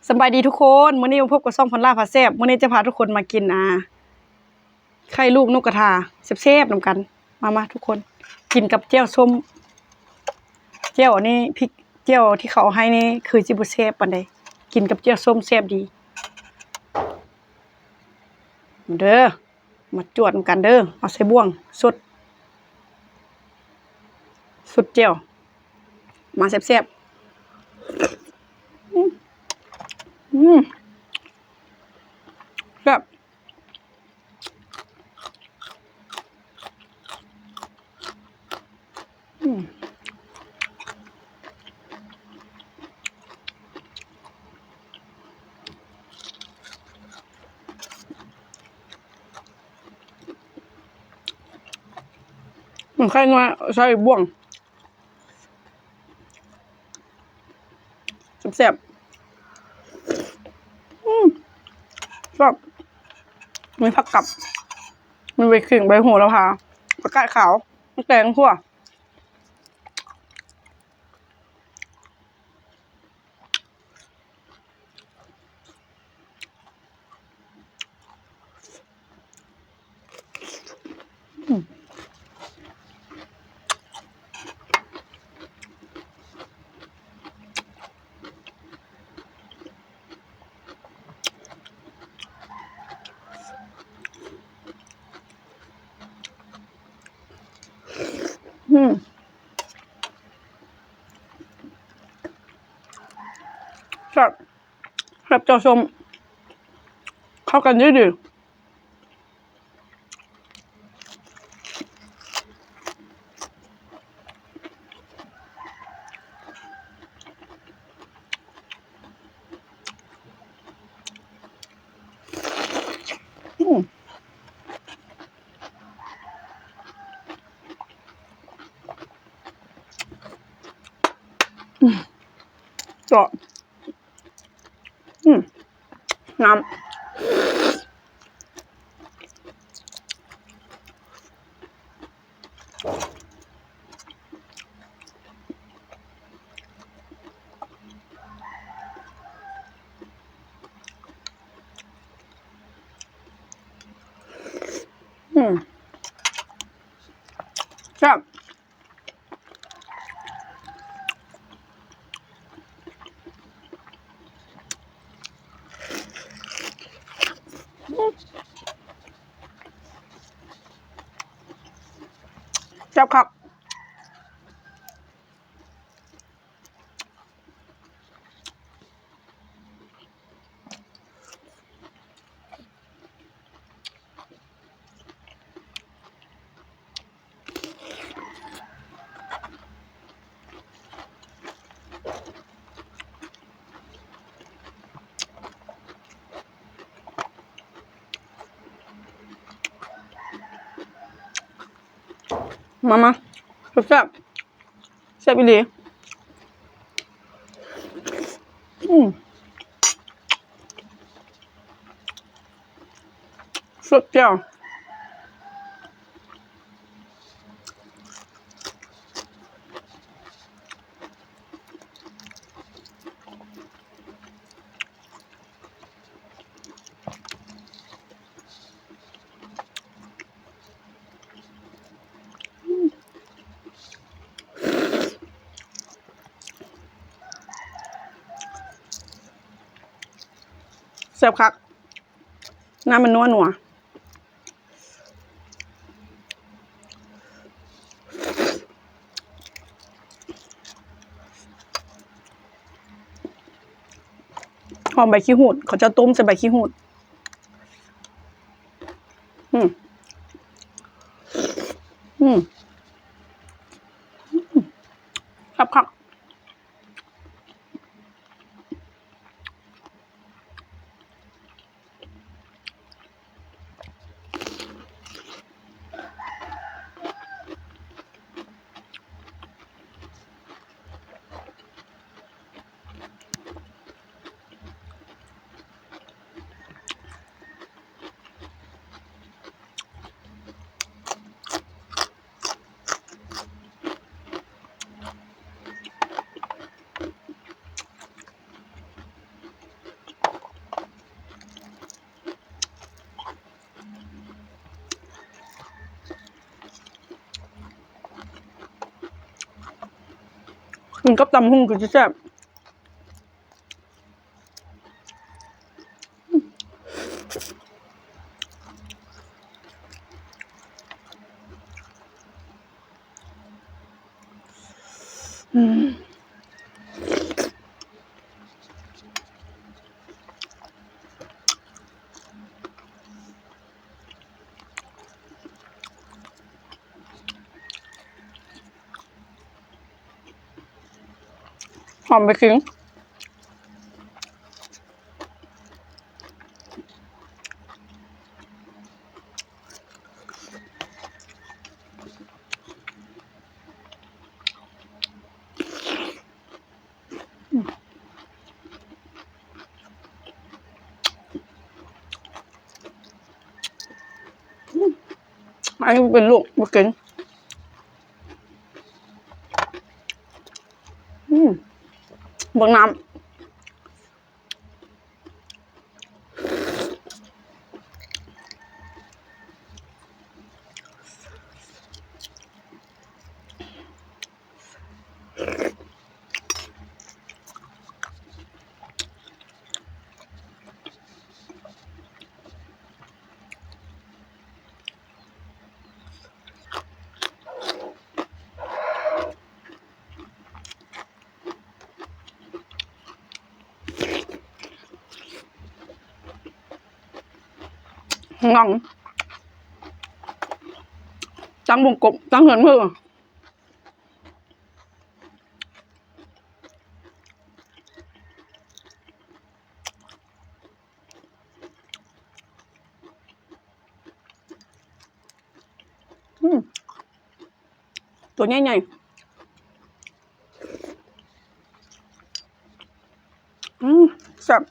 สบายดีทุกคนมื้อนี้มาพบกับซ่องพลล่าพาแซ่บมื้อนี้จะพาทุกคนมากินไข่ลูกนกกระทาแซ่บๆนำกันมาทุกคนกินกับแจ่วส้มแจ่วนี่พริกแจ่วที่เขาเอาให้นี่คือสิบ่แซ่บปานใดกินกับแจ่วส้มแซ่บดีเด้อมาจวดนำกันเด้อเอาใส่บ่วงสดแจ่วมาแซ่บๆแบบใครน้อยใส่บ่วงแซ่บชอบมีผักกับมีใบขิงใบโหระพาผักกาดขาวแตงคั่วแบบเจ้าชมเข้ากันดีเจาะน้ำแซ่บแซ่บครับมาแซ่บแซ่บอีหลีสดแจ่วแซ่บคักน้ำมันนัวหอมใบขี้หูดเขาจะต้มใส่ใบขี้หูดครับ กินกับตำหุ่งคือจะแซ่บหอมไปขิงอันนี้เป็นลูกมากินบางน้ำงองจังวงกบจังเหินมือตัวใหญ่ๆแซ่บ